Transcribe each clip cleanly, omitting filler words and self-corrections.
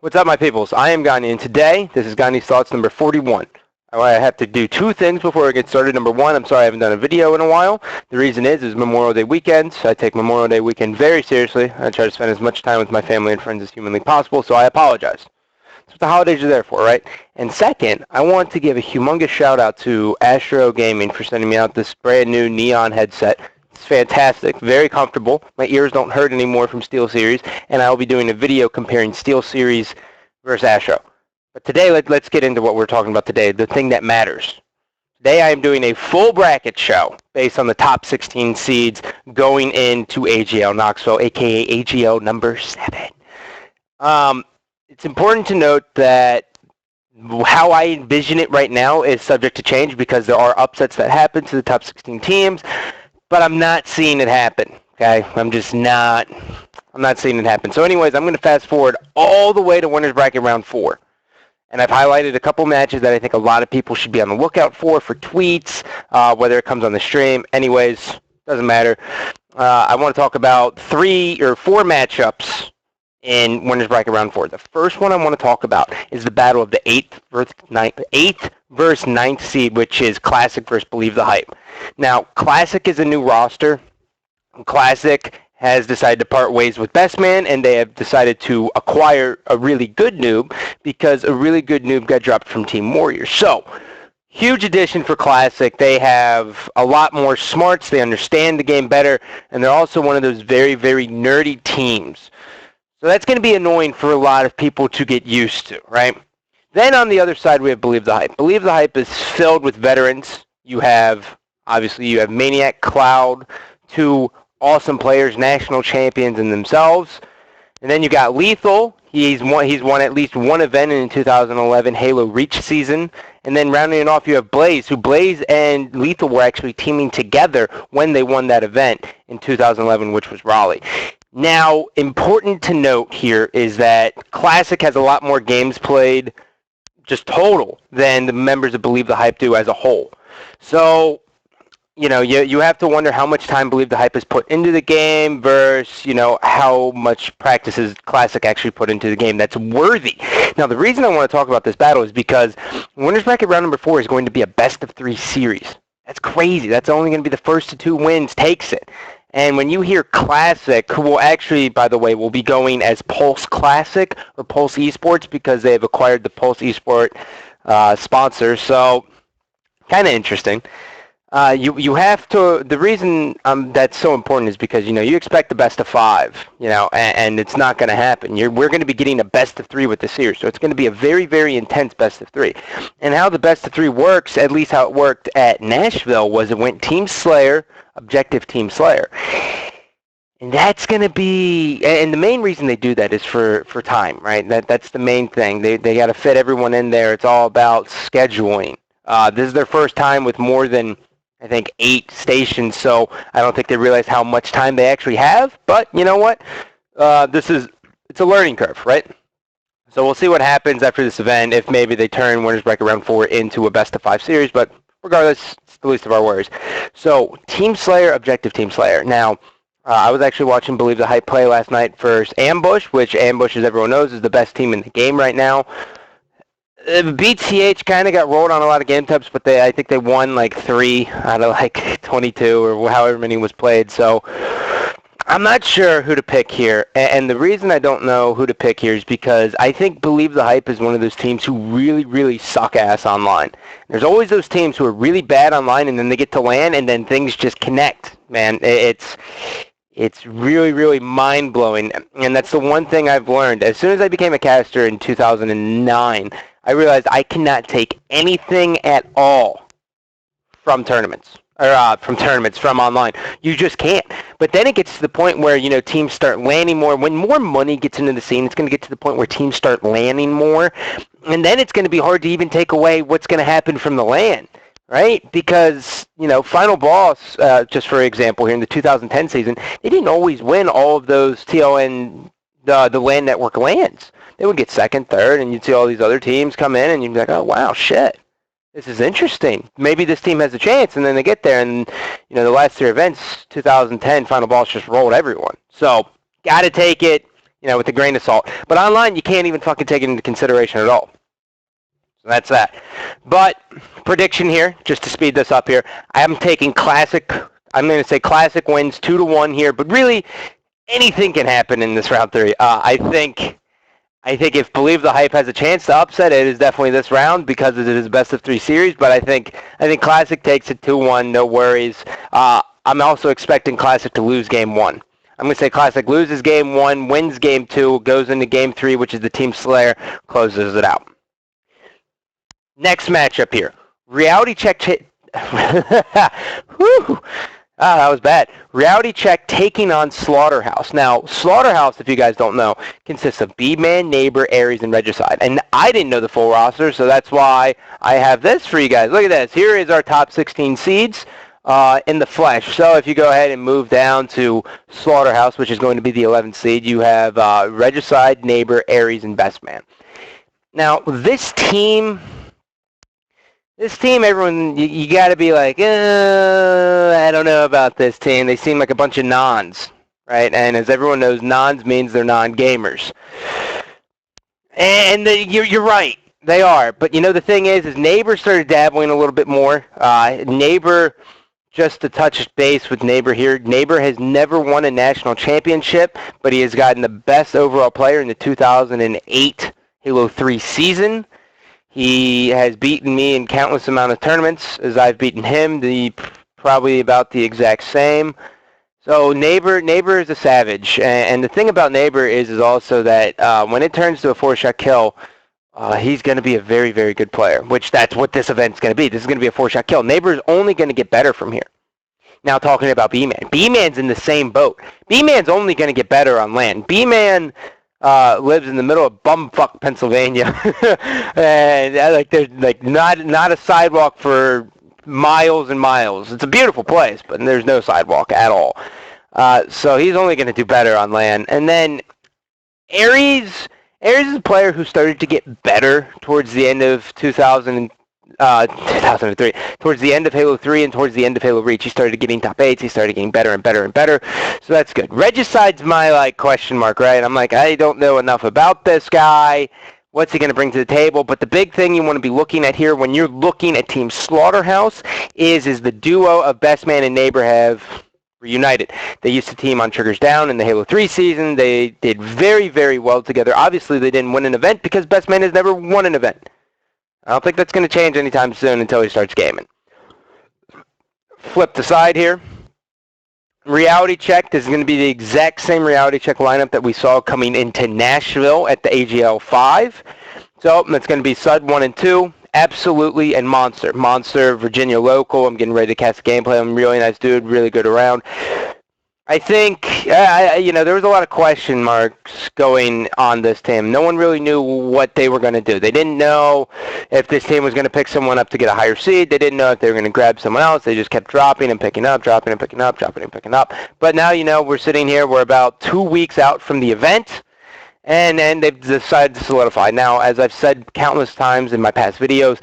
What's up, my peoples? I am Gandhi, and today, this is Gandhi's Thoughts number 41. I have to do two things before I get started. Number one, I'm sorry I haven't done a video in a while. The reason is Memorial Day weekend. I take Memorial Day weekend very seriously. I try to spend as much time with my family and friends as humanly possible, so I apologize. That's what the holidays are there for, right? And second, I want to give a humongous shout out to Astro Gaming for sending me out this brand new neon headset. It's fantastic, very comfortable. My ears don't hurt anymore from SteelSeries, and I'll be doing a video comparing SteelSeries versus Astro. But today, let's get into what we're talking about today, the thing that matters. Today I am doing a full bracket show based on the top 16 seeds going into AGL Knoxville, aka AGL number 7. It's important to note that how I envision it right now is subject to change because there are upsets that happen to the top 16 teams, but I'm not seeing it happen, okay? I'm not seeing it happen. So anyways, I'm going to fast forward all the way to winners bracket round 4. And I've highlighted a couple matches that I think a lot of people should be on the lookout for tweets, whether it comes on the stream. Anyways, doesn't matter. I want to talk about 3 or 4 matchups in winners bracket round 4. The first one I want to talk about is the battle of the 8th versus 9th seed, which is Classic versus Believe the Hype. Now, Classic is a new roster. Classic has decided to part ways with Best Man, and they have decided to acquire a really good noob because a really good noob got dropped from Team Warrior. So, huge addition for Classic. They have a lot more smarts. They understand the game better, and they're also one of those very, very nerdy teams. So that's going to be annoying for a lot of people to get used to, right? Then on the other side, we have Believe the Hype. Believe the Hype is filled with veterans. Obviously, you have Maniac, Cloud, 2 awesome players, national champions in themselves. And then you got Lethal. He's won at least one event in 2011 Halo Reach season. And then rounding it off, you have Blaze, who Blaze and Lethal were actually teaming together when they won that event in 2011, which was Raleigh. Now, important to note here is that Classic has a lot more games played, just total, than the members of Believe the Hype do as a whole. So, you have to wonder how much time Believe the Hype is put into the game versus, how much practice is Classic actually put into the game that's worthy. Now, the reason I want to talk about this battle is because winners bracket round number 4 is going to be a best of 3 series. That's crazy. That's only going to be the first to 2 wins takes it. And when you hear Classic, who will actually, by the way, will be going as Pulse Classic or Pulse Esports because they have acquired the Pulse Esport sponsor. So, kind of interesting. You have to, the reason that's so important is because, you expect the best of 5, and it's not going to happen. We're going to be getting a best of 3 with this series. So it's going to be a very, very intense best of 3. And how the best of 3 works, at least how it worked at Nashville, was it went Team Slayer, Objective Team Slayer. And that's going to be, and the main reason they do that is for time, right? That's the main thing. They got to fit everyone in there. It's all about scheduling. This is their first time with more than, I think, 8 stations, so I don't think they realize how much time they actually have. But you know what? It's a learning curve, right? So we'll see what happens after this event, if maybe they turn winners bracket round 4 into a best of 5 series. But regardless, it's the least of our worries. So Team Slayer, Objective Team Slayer. Now, I was actually watching Believe the Hype play last night versus Ambush, which Ambush, as everyone knows, is the best team in the game right now. BTH kind of got rolled on a lot of game types, but I think they won like 3 out of like 22 or however many was played. So I'm not sure who to pick here. And the reason I don't know who to pick here is because I think Believe the Hype is one of those teams who really, really suck ass online. There's always those teams who are really bad online and then they get to LAN and then things just connect, man. It's really, really mind-blowing. And that's the one thing I've learned. As soon as I became a caster in 2009, I realized I cannot take anything at all from tournaments. From online. You just can't. But then it gets to the point where, teams start landing more. When more money gets into the scene, it's going to get to the point where teams start landing more. And then it's going to be hard to even take away what's going to happen from the LAN, right? Because, Final Boss, just for example, here in the 2010 season, they didn't always win all of those TLN, the LAN network LANs. They would get second, third, and you'd see all these other teams come in, and you'd be like, oh, wow, shit. This is interesting. Maybe this team has a chance, and then they get there, and, the last 3 events, 2010, Final Boss just rolled everyone. So, got to take it. with a grain of salt. But online, you can't even fucking take it into consideration at all. So that's that. But prediction here, just to speed this up here, I'm taking Classic. I'm going to say Classic wins 2-1 here, but really anything can happen in this round 3. I think if Believe the Hype has a chance to upset it, is definitely this round because it is best of 3 series. But I think Classic takes it 2-1, no worries. I'm also expecting Classic to lose game 1. I'm going to say Classic loses game 1, wins game 2, goes into game 3, which is the Team Slayer, closes it out. Next matchup here. Reality Check. Whew. That was bad. Reality Check taking on Slaughterhouse. Now, Slaughterhouse, if you guys don't know, consists of B-Man, Neighbor, Aries, and Regicide. And I didn't know the full roster, so that's why I have this for you guys. Look at this. Here is our top 16 seeds in the flesh. So if you go ahead and move down to Slaughterhouse, which is going to be the 11th seed, you have Regicide, Neighbor, Aries, and Best Man. Now, this team, everyone, you got to be like, I don't know about this team. They seem like a bunch of nons, right? And as everyone knows, nons means they're non-gamers. And you're right. They are. But, the thing is Neighbor started dabbling a little bit more. Neighbor, just to touch base with Neighbor here, Neighbor has never won a national championship, but he has gotten the best overall player in the 2008 Halo 3 season. He has beaten me in countless amount of tournaments, as I've beaten him, probably about the exact same. So Neighbor is a savage, and the thing about Neighbor is also that when it turns to a 4-shot kill, he's going to be a very, very good player, which that's what this event's going to be. This is going to be a 4-shot kill. Neighbor is only going to get better from here. Now talking about B-Man. B-Man's in the same boat. B-Man's only going to get better on land. B-Man lives in the middle of bumfuck Pennsylvania, and there's not a sidewalk for miles and miles. It's a beautiful place, but there's no sidewalk at all. So he's only going to do better on land. And then Aries is a player who started to get better towards the end of 2003, towards the end of Halo 3 and towards the end of Halo Reach. He started getting top 8s. He started getting better and better and better. So that's good. Regicide's my question mark, right? I'm like, I don't know enough about this guy. What's he going to bring to the table? But the big thing you want to be looking at here when you're looking at Team Slaughterhouse is the duo of Best Man and Neighbor have reunited. They used to team on Triggers Down in the Halo 3 season. They did very, very well together. Obviously, they didn't win an event because Best Man has never won an event. I don't think that's going to change anytime soon until he starts gaming. Flip the side here. Reality Check. This is going to be the exact same Reality Check lineup that we saw coming into Nashville at the AGL 5. So that's going to be Sud 1 and 2, Absolutely, and Monster. Monster, Virginia local. I'm getting ready to cast the gameplay. I'm a really nice dude, really good around. I think, there was a lot of question marks going on this team. No one really knew what they were going to do. They didn't know if this team was going to pick someone up to get a higher seed. They didn't know if they were going to grab someone else. They just kept dropping and picking up, dropping and picking up, dropping and picking up. But now, we're sitting here. We're about 2 weeks out from the event, and they've decided to solidify. Now, as I've said countless times in my past videos,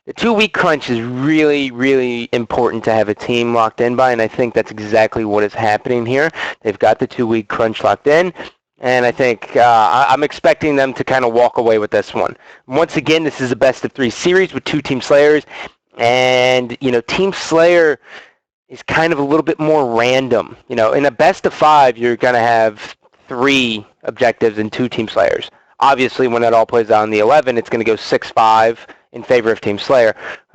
the 2-week crunch is really, really important to have a team locked in by, and I think that's exactly what is happening here. They've got the 2-week crunch locked in, and I think I'm expecting them to kind of walk away with this one. Once again, this is a best-of-3 series with 2 Team Slayers, and, Team Slayer is kind of a little bit more random. In a best-of-5, you're going to have 3 objectives and 2 Team Slayers. Obviously, when it all plays out in the 11, it's going to go 6-5 in favor of Team Slayer,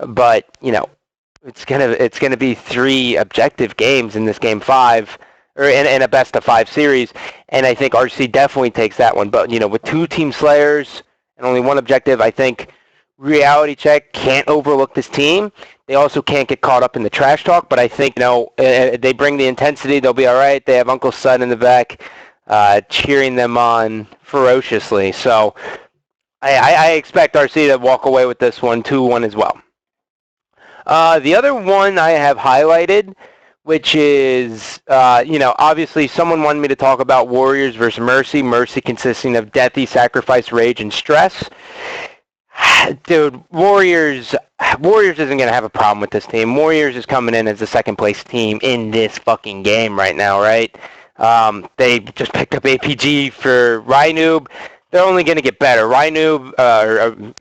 but it's gonna be 3 objective games in this game 5, or in a best of 5 series, and I think RC definitely takes that one. But with 2 Team Slayers and only 1 objective, I think Reality Check can't overlook this team. They also can't get caught up in the trash talk, but I think they bring the intensity. They'll be all right. They have Uncle Sud in the back cheering them on ferociously. So I expect RC to walk away with this one 2-1 as well. The other one I have highlighted, which is, obviously someone wanted me to talk about Warriors versus Mercy. Mercy consisting of Deathy, Sacrifice, Rage, and Stress. Dude, Warriors isn't going to have a problem with this team. Warriors is coming in as the second place team in this fucking game right now, right? They just picked up APG for Rynoob. They're only going to get better. Rynoob,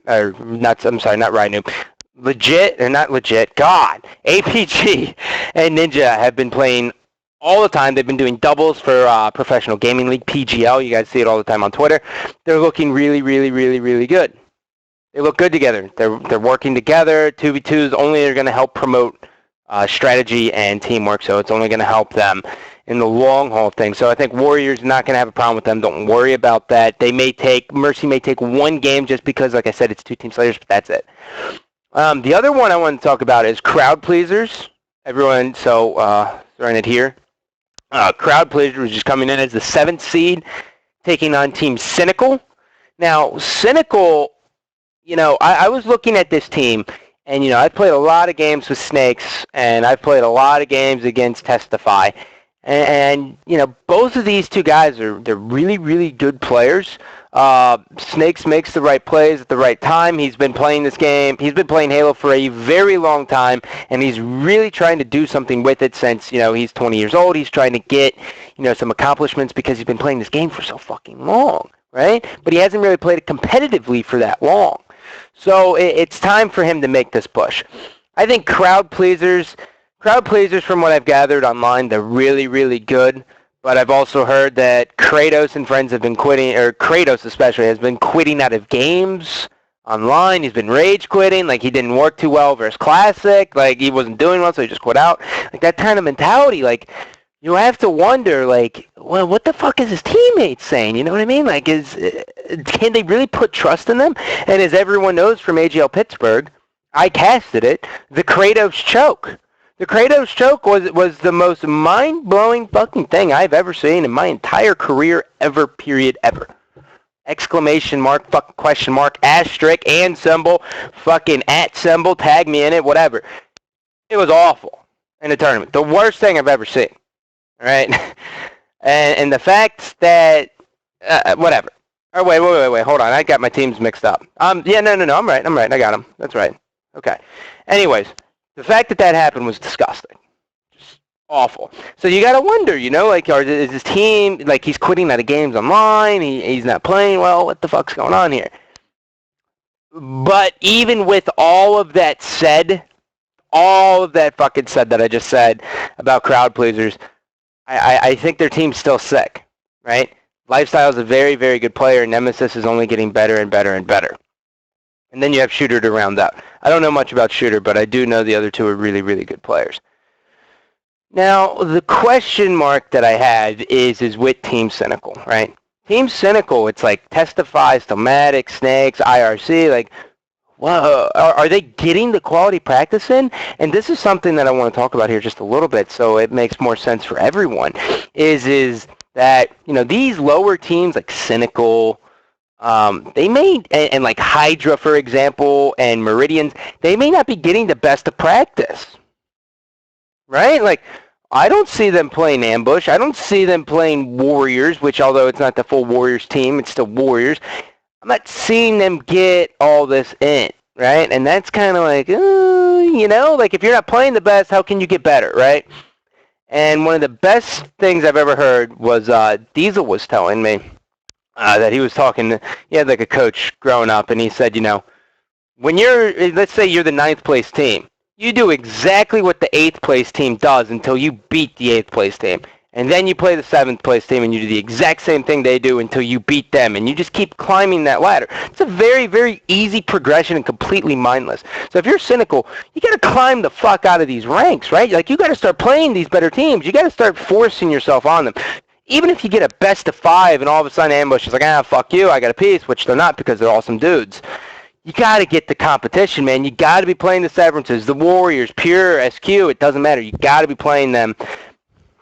not Rynoob. Legit, or not legit, God. APG and Ninja have been playing all the time. They've been doing doubles for Professional Gaming League, PGL. You guys see it all the time on Twitter. They're looking really, really, really, really good. They look good together. They're working together. 2v2s only are going to help promote strategy and teamwork, so it's only going to help them in the long haul thing. So I think Warriors are not going to have a problem with them. Don't worry about that. Mercy may take one game just because, like I said, it's 2 team slayers, but that's it. The other one I want to talk about is crowd pleasers. Everyone, throwing it here. Crowd pleasers is just coming in as the 7th seed, taking on Team Cynical. Now, Cynical, I was looking at this team, and, I've played a lot of games with Snakes, and I've played a lot of games against Testify. And both of these two guys they're really, really good players. Snakes makes the right plays at the right time. He's been playing this game. He's been playing Halo for a very long time, and he's really trying to do something with it since, he's 20 years old. He's trying to get, some accomplishments because he's been playing this game for so fucking long, right? But he hasn't really played it competitively for that long. So it's time for him to make this push. I think crowd pleasers, from what I've gathered online, they're really, really good. But I've also heard that Kratos and friends have been quitting, or Kratos especially, has been quitting out of games online. He's been rage quitting, like he didn't work too well versus Classic, like he wasn't doing well, so he just quit out. Like that kind of mentality, like you have to wonder, like, well, what the fuck is his teammates saying? You know what I mean? Like, can they really put trust in them? And as everyone knows from AGL Pittsburgh, I casted it, the Kratos choke. The Kratos choke was the most mind-blowing fucking thing I've ever seen in my entire career ever, period, ever. Exclamation mark, fucking question mark, asterisk, and symbol, fucking at symbol, tag me in it, whatever. It was awful in the tournament. The worst thing I've ever seen. All right? and the fact that, whatever. Oh, wait, hold on. I got my teams mixed up. No, I'm right. I got them. That's right. Okay. Anyways. The fact that happened was disgusting. Just awful. So you got to wonder, is his team, like he's quitting out of games online, he's not playing well, what the fuck's going on here? But even with all of that said, all of that fucking said that I just said about crowd pleasers, I think their team's still sick, right? Lifestyle's a very, very good player, and Nemesis is only getting better and better and better. And then you have Shooter to round out. I don't know much about Shooter, but I do know the other two are really, really good players. Now, the question mark that I have is with Team Cynical, right? Team Cynical, it's like Testify, Stomatic, Snakes, IRC, like, whoa, are they getting the quality practice in? And this is something that I want to talk about here just a little bit so it makes more sense for everyone, is that, these lower teams like Cynical, they may, and like Hydra, for example, and Meridians, they may not be getting the best of practice, right? Like, I don't see them playing Ambush. I don't see them playing Warriors, which although it's not the full Warriors team, it's still Warriors. I'm not seeing them get all this in, right? And that's kind of like, like if you're not playing the best, how can you get better, right? And one of the best things I've ever heard was Diesel was telling me, that he was talking, he had like a coach growing up, and he said, when let's say you're the 9th place team, you do exactly what the 8th place team does until you beat the 8th place team. And then you play the 7th place team, and you do the exact same thing they do until you beat them, and you just keep climbing that ladder. It's a very, very easy progression and completely mindless. So if you're Cynical, you got to climb the fuck out of these ranks, right? Like, you got to start playing these better teams. You got to start forcing yourself on them. Even if you get a best of 5 and all of a sudden Ambush is like, fuck you, I got a piece, which they're not because they're awesome dudes. You got to get the competition, man. You got to be playing the Severances, the Warriors, Pure, SQ, it doesn't matter. You got to be playing them.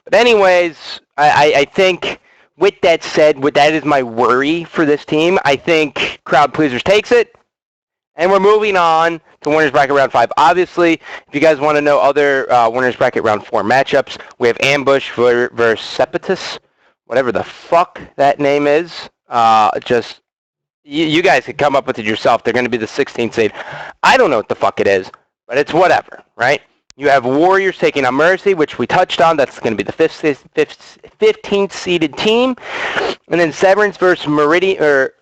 But anyways, I think with that said, that is my worry for this team. I think Crowd Pleasers takes it. And we're moving on to Winners Bracket Round 5. Obviously, if you guys want to know other Winners Bracket Round 4 matchups, we have Ambush versus Sepetus. Whatever the fuck that name is, you guys can come up with it yourself. They're going to be the 16th seed. I don't know what the fuck it is, but it's whatever, right? You have Warriors taking on Mercy, which we touched on. That's going to be the 15th seeded team. And then Severance versus Mymidians.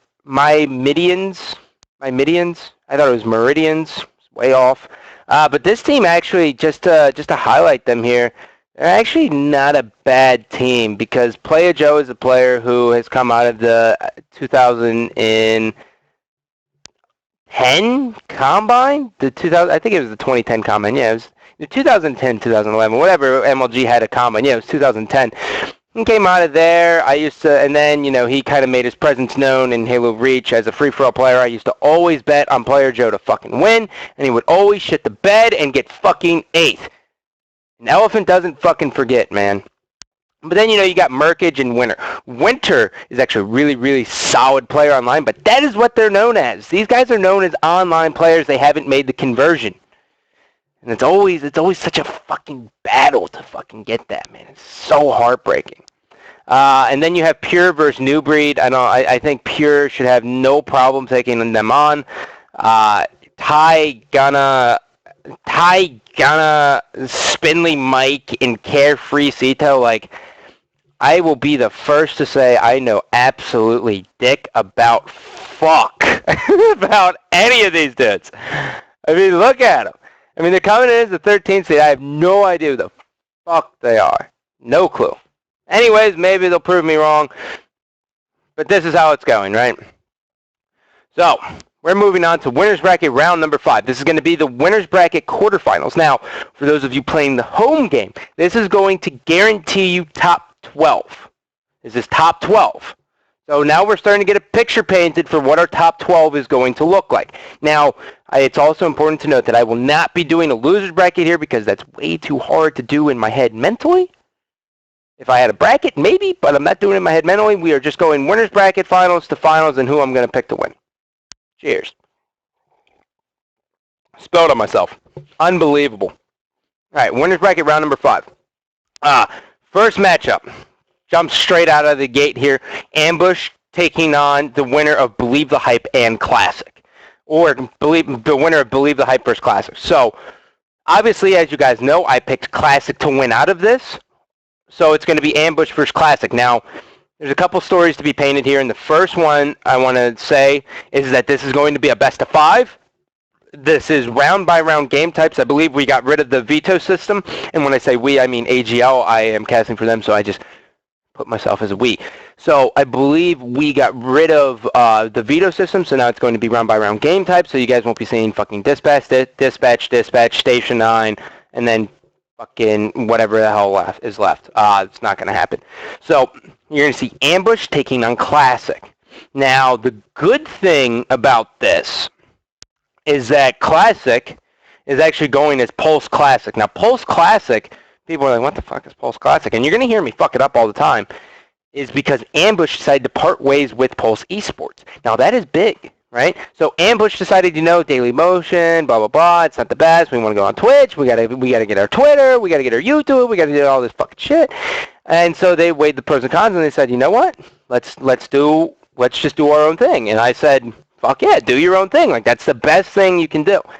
I thought it was Meridians. Way off. But this team actually, just to highlight them here, they're actually not a bad team because Playa Joe is a player who has come out of the 2010 Combine? I think it was the 2010 Combine. Yeah, it was the 2010, 2011, whatever MLG had a Combine. Yeah, it was 2010. He came out of there. And then, he kind of made his presence known in Halo Reach as a free-for-all player. I used to always bet on Player Joe to fucking win, and he would always shit the bed and get fucking 8th. An elephant doesn't fucking forget, man. But then, you got Merkage and Winter. Winter is actually a really, really solid player online, but that is what they're known as. These guys are known as online players. They haven't made the conversion. And it's always such a fucking battle to fucking get that, man. It's so heartbreaking. And then you have Pure versus New Breed. I think Pure should have no problem taking them on. Ty Gunna, Spindly Mike, and Carefree Cito, I will be the first to say I know absolutely dick about fuck about any of these dudes. I mean, look at them. I mean, they're coming in as the 13th seed. I have no idea who the fuck they are. No clue. Anyways, maybe they'll prove me wrong. But this is how it's going, right? So, we're moving on to Winners Bracket round number 5. This is going to be the Winners Bracket quarterfinals. Now, for those of you playing the home game, this is going to guarantee you top 12. This is top 12. So now we're starting to get a picture painted for what our top 12 is going to look like. Now, it's also important to note that I will not be doing a loser's bracket here because that's way too hard to do in my head mentally. If I had a bracket, maybe, but I'm not doing it in my head mentally. We are just going winners bracket finals to finals and who I'm going to pick to win. Cheers. Spilled on myself. Unbelievable. All right, winners bracket round number 5. First matchup. Jump straight out of the gate here. Ambush taking on the winner of Believe the Hype and Classic. Or the winner of Believe the Hype versus Classic. So, obviously, as you guys know, I picked Classic to win out of this. So it's going to be Ambush versus Classic. Now, there's a couple stories to be painted here. And the first one I want to say is that this is going to be a best of 5. This is round-by-round game types. I believe we got rid of the veto system. And when I say we, I mean AGL. I am casting for them, so I just put myself as a we. So I believe we got rid of the veto system, so now it's going to be round-by-round game types, so you guys won't be seeing fucking dispatch, station 9, and then fucking whatever the hell is left. It's not going to happen. So you're going to see Ambush taking on Classic. Now, the good thing about this is that Classic is actually going as Pulse Classic. Now, Pulse Classic, people are like, what the fuck is Pulse Classic? And you're going to hear me fuck it up all the time, is because Ambush decided to part ways with Pulse Esports. Now, that is big, right? So Ambush decided, Daily Motion, blah, blah, blah, it's not the best. We want to go on Twitch. We got to get our Twitter. We got to get our YouTube. We got to do all this fucking shit. And so they weighed the pros and cons, and they said, you know what? Let's just do our own thing. And I said, fuck yeah, do your own thing. That's the best thing you can do. All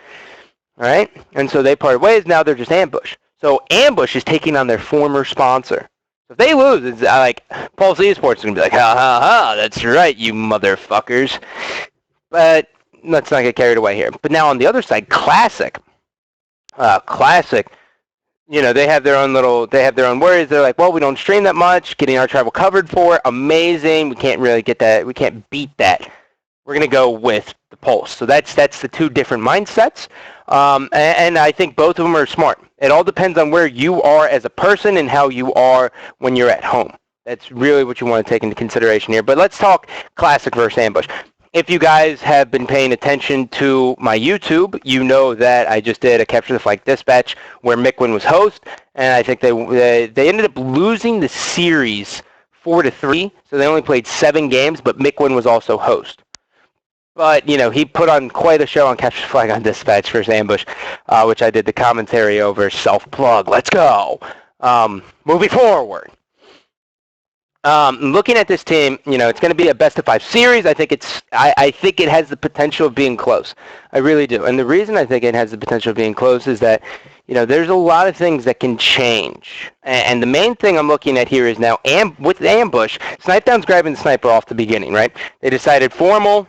right? And so they parted ways. Now they're just Ambush. So Ambush is taking on their former sponsor. So if they lose, it's like Pulse Esports is going to be like, ha, ha, ha, that's right, you motherfuckers. But let's not get carried away here. But now on the other side, Classic. Classic, they have their own worries. They're like, well, we don't stream that much. Getting our travel covered for, amazing. We can't really get that. We can't beat that. We're going to go with the Pulse. So that's the two different mindsets. And I think both of them are smart. It all depends on where you are as a person and how you are when you're at home. That's really what you want to take into consideration here. But let's talk Classic versus Ambush. If you guys have been paying attention to my YouTube, you know that I just did a Capture the Flag Dispatch where Mickwin was host. And I think they ended up losing the series 4-3. So they only played 7 games, but Mickwin was also host. But, he put on quite a show on Capture the Flag on Dispatch versus Ambush, which I did the commentary over. Self-plug. Let's go. Moving forward. Looking at this team, it's going to be a best-of-5 series. I think I think it has the potential of being close. I really do. And the reason I think it has the potential of being close is that, there's a lot of things that can change. And the main thing I'm looking at here is now, with the ambush, Snipedown's grabbing the sniper off the beginning, right? They decided formal.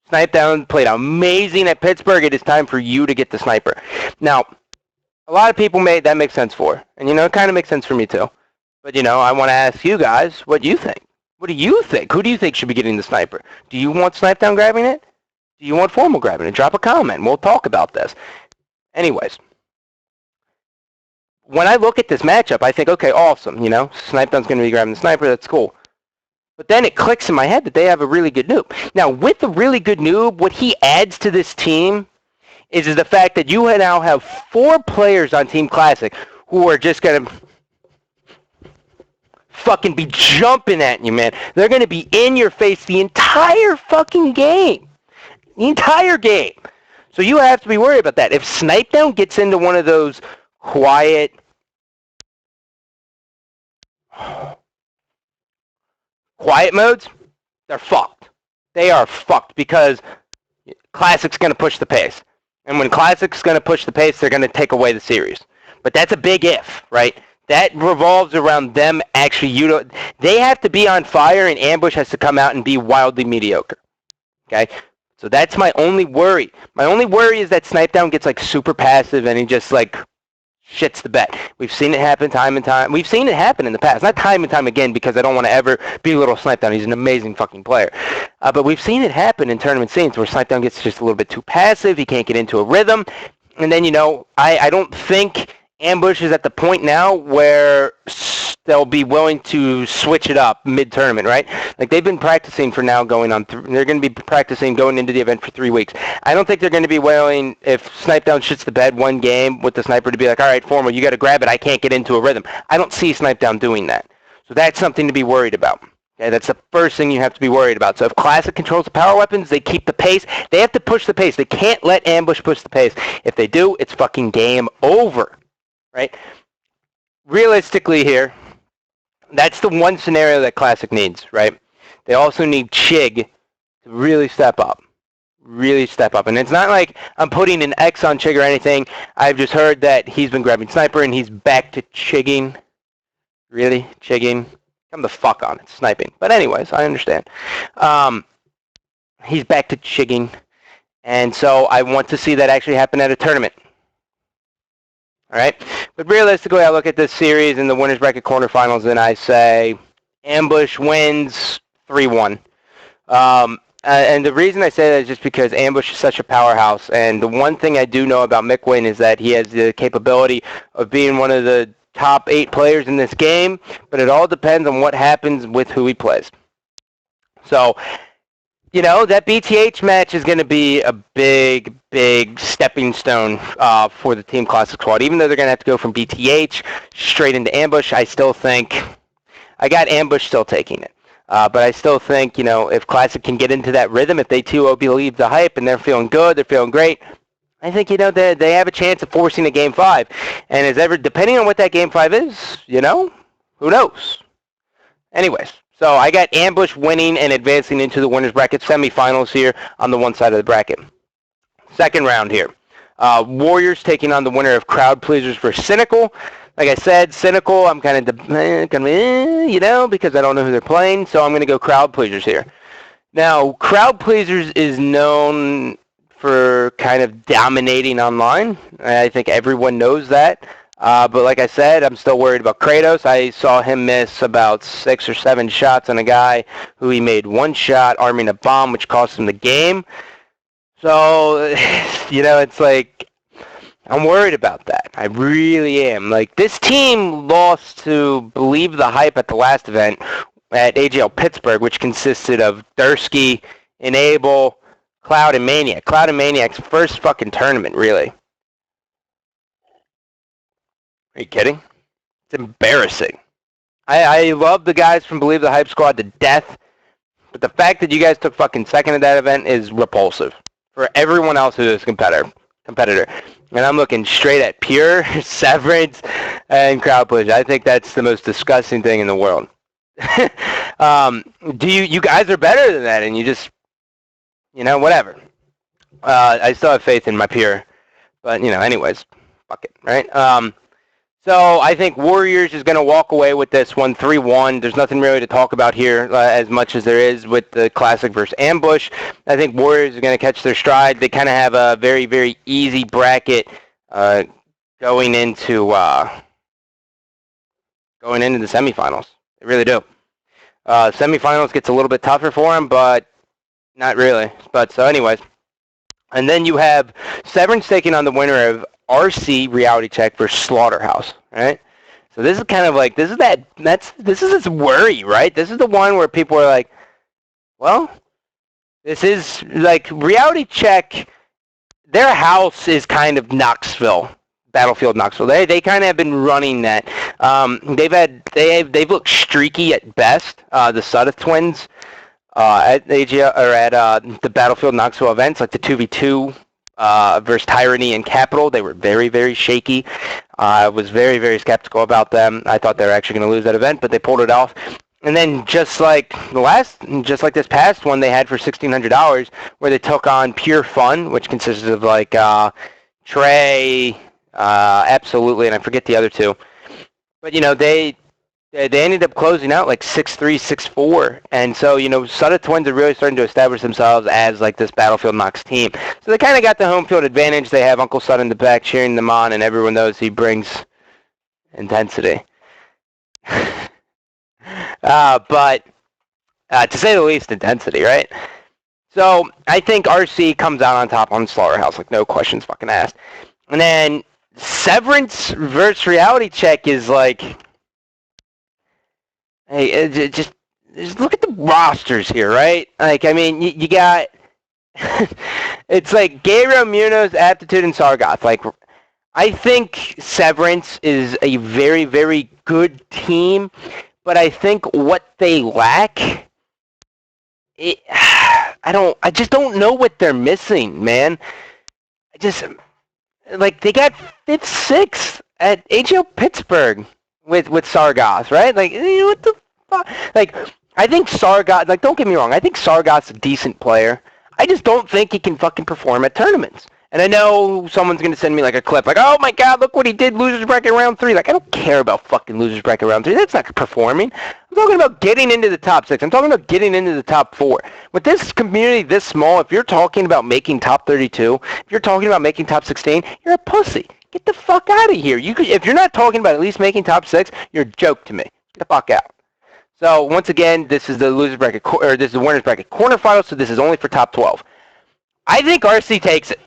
Snipedown played amazing at Pittsburgh. It is time for you to get the sniper. Now, a lot of people that makes sense for. And, it kind of makes sense for me, too. But, I want to ask you guys what you think. What do you think? Who do you think should be getting the sniper? Do you want Snipedown grabbing it? Do you want Formal grabbing it? Drop a comment. We'll talk about this. Anyways, when I look at this matchup, I think, okay, awesome. Snipedown's going to be grabbing the sniper. That's cool. But then it clicks in my head that they have a really good noob. Now, with the really good noob, what he adds to this team is the fact that you now have 4 players on Team Classic who are just going to fucking be jumping at you, man. They're going to be in your face the entire fucking game. The entire game. So you have to be worried about that. If Snipedown gets into one of those quiet modes, they're fucked. They are fucked because Classic's going to push the pace. And when Classic's going to push the pace, they're going to take away the series. But that's a big if, right? That revolves around them actually. They have to be on fire, and Ambush has to come out and be wildly mediocre. Okay? So that's my only worry. My only worry is that Snipedown gets, super passive, and he just, shits the bed. We've seen it happen time and time. We've seen it happen in the past. Not time and time again, because I don't want to ever belittle Snipedown. He's an amazing fucking player. But we've seen it happen in tournament scenes where Snipedown gets just a little bit too passive. He can't get into a rhythm. And then, I don't think Ambush is at the point now where they'll be willing to switch it up mid-tournament, right? They've been practicing for now going on. They're going to be practicing going into the event for 3 weeks. I don't think they're going to be willing, if Snipedown shits the bed one game with the sniper, to be like, all right, Formal, you got to grab it. I can't get into a rhythm. I don't see Snipedown doing that. So that's something to be worried about. Okay, that's the first thing you have to be worried about. So if Classic controls the power weapons, they keep the pace. They have to push the pace. They can't let Ambush push the pace. If they do, it's fucking game over. Right? Realistically here, that's the one scenario that Classic needs, right? They also need Chig to really step up. Really step up. And it's not like I'm putting an X on Chig or anything. I've just heard that he's been grabbing sniper and he's back to chigging. Really? Chigging? Come the fuck on. It's sniping. But anyways, I understand. He's back to chigging. And so I want to see that actually happen at a tournament. All right, but realistically, I look at this series in the winners bracket quarterfinals, and I say Ambush wins 3-1. And the reason I say that is just because Ambush is such a powerhouse. And the one thing I do know about McWin is that he has the capability of being one of the top 8 players in this game. But it all depends on what happens with who he plays. So, that BTH match is going to be a big, big stepping stone for the Team Classic squad. Even though they're going to have to go from BTH straight into Ambush, I still think I got Ambush still taking it. But I still think, if Classic can get into that rhythm, if they too believe the hype and they're feeling good, they're feeling great, I think, they have a chance of forcing a Game 5. And depending on what that Game 5 is, who knows? Anyways. So I got Ambush winning and advancing into the winners bracket semifinals here on the one side of the bracket. Second round here. Warriors taking on the winner of Crowd Pleasers versus Cynical. Like I said, Cynical, I'm kind of, because I don't know who they're playing. So I'm going to go Crowd Pleasers here. Now, Crowd Pleasers is known for kind of dominating online. I think everyone knows that. But like I said, I'm still worried about Kratos. I saw him miss about 6 or 7 shots on a guy who he made one shot arming a bomb, which cost him the game. So, it's like, I'm worried about that. I really am. This team lost to Believe the Hype at the last event at AGL Pittsburgh, which consisted of Dursky, Enable, Cloud, and Maniac. Cloud and Maniac's first fucking tournament, really. Are you kidding? It's embarrassing. I love the guys from Believe the Hype Squad to death, but the fact that you guys took fucking second at that event is repulsive for everyone else who is a competitor. And I'm looking straight at Pure, Severance, and Crowd Pleasure. I think that's the most disgusting thing in the world. You guys are better than that, and you just, whatever. I still have faith in my peer, but anyways, fuck it, right? So I think Warriors is going to walk away with this one 3-1. There's nothing really to talk about here as much as there is with the Classic versus Ambush. I think Warriors are going to catch their stride. They kind of have a very, very easy bracket going into the semifinals. They really do. Semifinals gets a little bit tougher for them, but not really. But so anyways. And then you have Severance taking on the winner of RC Reality Check versus Slaughterhouse, right? So this is kind of like, this is this worry, right? This is the one where people are like, well, this is like Reality Check, their house is kind of Knoxville, Battlefield Knoxville. They kind of have been running that. They've looked streaky at best. The Sudeth twins at the Battlefield Knoxville events, like the 2v2 versus Tyranny and Capital, they were very, very shaky. I was very, very skeptical about them. I thought they were actually going to lose that event, but they pulled it off. And then just like this past one they had for $1,600, where they took on Pure Fun, which consisted of like Trey, Absolutely, and I forget the other two. But they ended up closing out like 6-3, 6-4. And so, Sudeth Twins are really starting to establish themselves as like this Battlefield Knox team. So they kind of got the home field advantage. They have Uncle Sud in the back cheering them on, and everyone knows he brings intensity. But to say the least, intensity, right? So I think RC comes out on top on Slaughterhouse, like no questions fucking asked. And then Severance versus Reality Check is like, hey, just look at the rosters here, right? Like, I mean, you got, it's like Gabriel, Munoz, Aptitude, and Sargoth. Like, I think Severance is a very, very good team, but I think what they lack, I just don't know what they're missing, man. Like, they got 5th, 6th at AGL Pittsburgh with Sargoth, right? Like, what the fuck? Like, I think Sargoth, like, don't get me wrong, I think Sargoth's a decent player. I just don't think he can fucking perform at tournaments. And I know someone's going to send me, like, a clip, like, oh my god, look what he did, losers bracket round 3. Like, I don't care about fucking losers bracket round 3. That's not performing. I'm talking about getting into the top 6. I'm talking about getting into the top 4. With this community this small, if you're talking about making top 32, if you're talking about making top 16, you're a pussy. Get the fuck out of here. If you're not talking about at least making top 6, you're a joke to me. Get the fuck out. So, once again, this is the losers bracket, or this is the winners bracket quarterfinals, so this is only for top 12. I think RC takes it.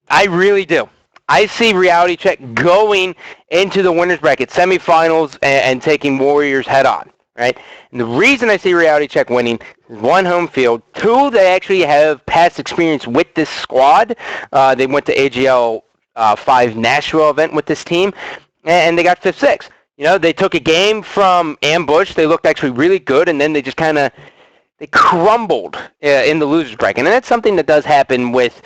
I really do. I see Reality Check going into the winners bracket semifinals and taking Warriors head on, right? And the reason I see Reality Check winning is 1, home field. 2, they actually have past experience with this squad. They went to AGL 5 Nashville event with this team, and they got 5th, 6th. They took a game from Ambush. They looked actually really good, and then they just kind of crumbled in the losers bracket. And that's something that does happen with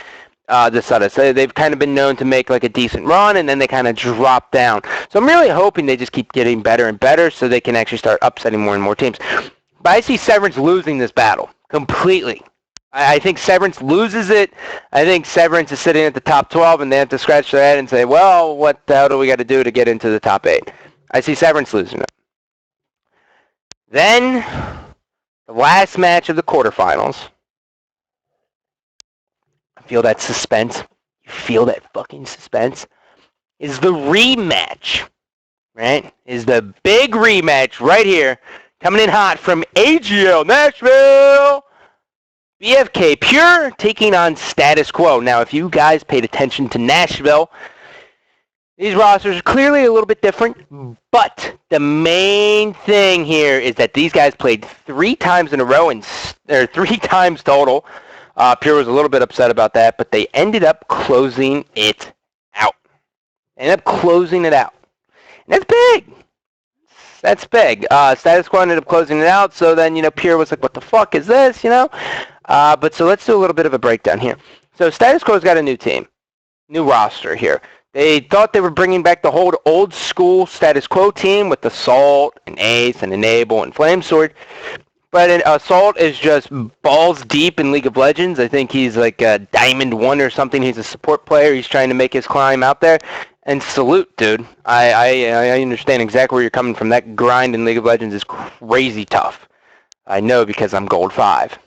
the Sudders. They've kind of been known to make like a decent run, and then they kind of drop down. So I'm really hoping they just keep getting better and better so they can actually start upsetting more and more teams. But I see Severance losing this battle completely. I think Severance loses it. I think Severance is sitting at the top 12, and they have to scratch their head and say, well, what the hell do we got to do to get into the top 8? I see Severance losing it. Then, the last match of the quarterfinals. Feel that suspense? You feel that fucking suspense? Is the rematch, right? Is the big rematch right here, coming in hot from AGL Nashville. BFK Pure taking on Status Quo. Now, if you guys paid attention to Nashville, these rosters are clearly a little bit different, but the main thing here is that these guys played 3 times in a row, or 3 times total. Pure was a little bit upset about that, but they ended up closing it out. And that's big. That's big. Status Quo ended up closing it out, so then, Pure was like, what the fuck is this, But so let's do a little bit of a breakdown here. So Status Quo's got a new team, new roster here. They thought they were bringing back the whole old school status quo team with Assault and Ace and Enable and Flamesword. But Assault is just balls deep in League of Legends. I think he's like a Diamond 1 or something. He's a support player. He's trying to make his climb out there. And salute, dude. I understand exactly where you're coming from. That grind in League of Legends is crazy tough. I know because I'm Gold 5.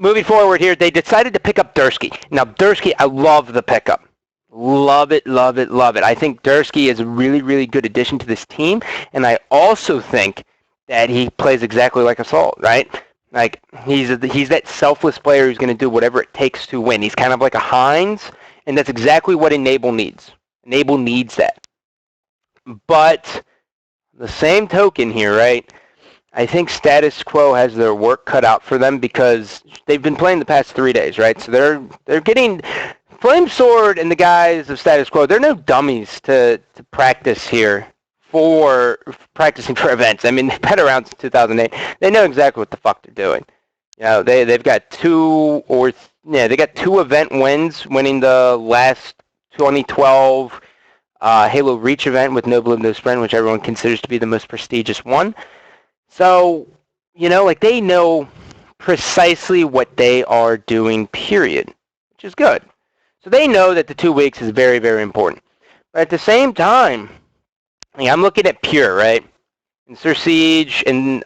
Moving forward here, they decided to pick up Dursky. Now, Dursky, I love the pickup. Love it, love it, love it. I think Dursky is a really, really good addition to this team, and I also think that he plays exactly like Assault, right? Like, he's that selfless player who's going to do whatever it takes to win. He's kind of like a Hines, and that's exactly what Enable needs. Enable needs that. But the same token here, right? I think Status Quo has their work cut out for them because they've been playing the past 3 days, right? So they're getting Flamesword and the guys of Status Quo. They're no dummies to practice here for practicing for events. I mean, they've been around since 2008. They know exactly what the fuck they're doing. You know, they've got two event wins, winning the last 2012 Halo Reach event with No Bloom No Sprint, which everyone considers to be the most prestigious one. So, you know, like they know precisely what they are doing, period, which is good. So they know that the 2 weeks is very, very important. But at the same time, I'm looking at Pure, right? And Sir Siege and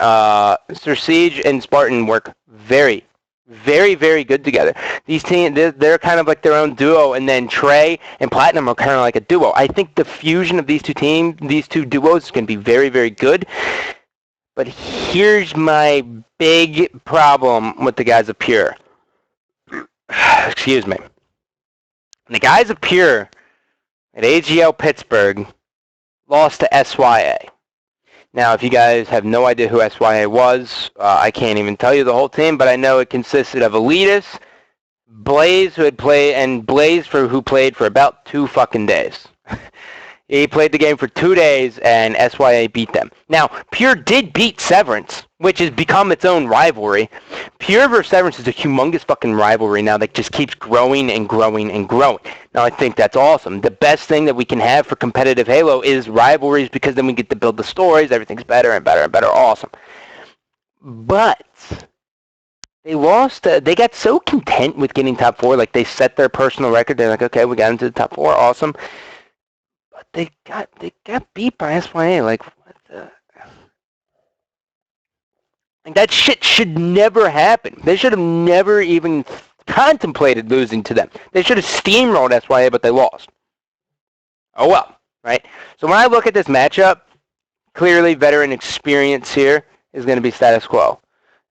Spartan work very, very, very good together. These teams, they're kind of like their own duo, and then Trey and Platinum are kind of like a duo. I think the fusion of these two duos is going to be very, very good. But here's my big problem with the guys of Pure. Excuse me. The guys of Pure at AGL Pittsburgh lost to SYA. Now, if you guys have no idea who SYA was, I can't even tell you the whole team, but I know it consisted of Elitis, Blaze, who played for about 2 fucking days. He played the game for 2 days, and SYA beat them. Now, Pure did beat Severance, which has become its own rivalry. Pure versus Severance is a humongous fucking rivalry now that just keeps growing and growing and growing. Now, I think that's awesome. The best thing that we can have for competitive Halo is rivalries because then we get to build the stories. Everything's better and better and better. Awesome. But they lost. They got so content with getting top 4. Like, they set their personal record. They're like, okay, we got into the top 4. Awesome. But they got beat by SYA. Like, what the? Like, that shit should never happen. They should have never even contemplated losing to them. They should have steamrolled SYA, but they lost. Oh well, right? So when I look at this matchup, clearly veteran experience here is going to be Status Quo.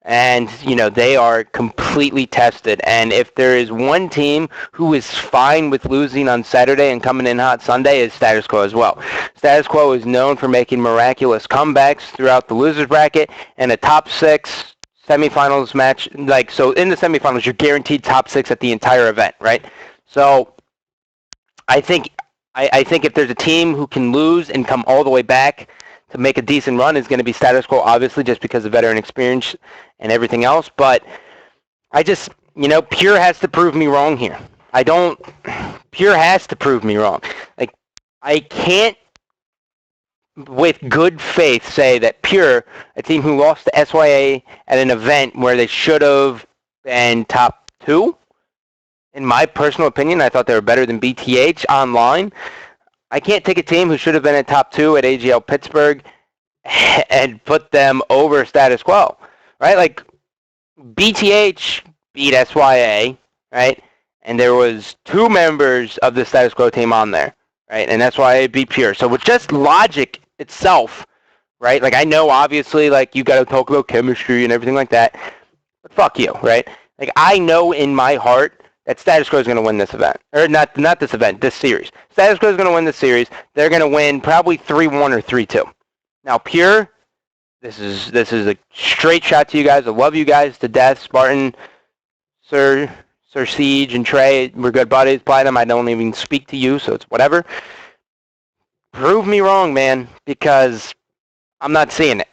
And, you know, they are completely tested. And if there is one team who is fine with losing on Saturday and coming in hot Sunday, it's Status Quo as well. Status Quo is known for making miraculous comebacks throughout the losers bracket and a top 6 semifinals match. Like, so in the semifinals, you're guaranteed top 6 at the entire event, right? So I think if there's a team who can lose and come all the way back to make a decent run, is going to be Status Quo, obviously, just because of veteran experience and everything else. But I just, you know, Pure has to prove me wrong here. Pure has to prove me wrong. Like, I can't, with good faith, say that Pure, a team who lost to SYA at an event where they should have been top 2, in my personal opinion, I thought they were better than BTH online. I can't take a team who should have been at top 2 at AGL Pittsburgh and put them over Status Quo, right? Like, BTH beat SYA, right? And there was 2 members of the Status Quo team on there, right? And SYA beat Pure. So with just logic itself, right? Like, I know, obviously, like, you got to talk about chemistry and everything like that, but fuck you, right? Like, I know in my heart that Status Quo is going to win this event. Or not this event, this series. Status Quo is going to win this series. They're going to win probably 3-1 or 3-2. Now, Pure, this is a straight shot to you guys. I love you guys to death. Spartan, Sir Siege, and Trey, we're good buddies. Platinum, I don't even speak to you, so it's whatever. Prove me wrong, man, because I'm not seeing it.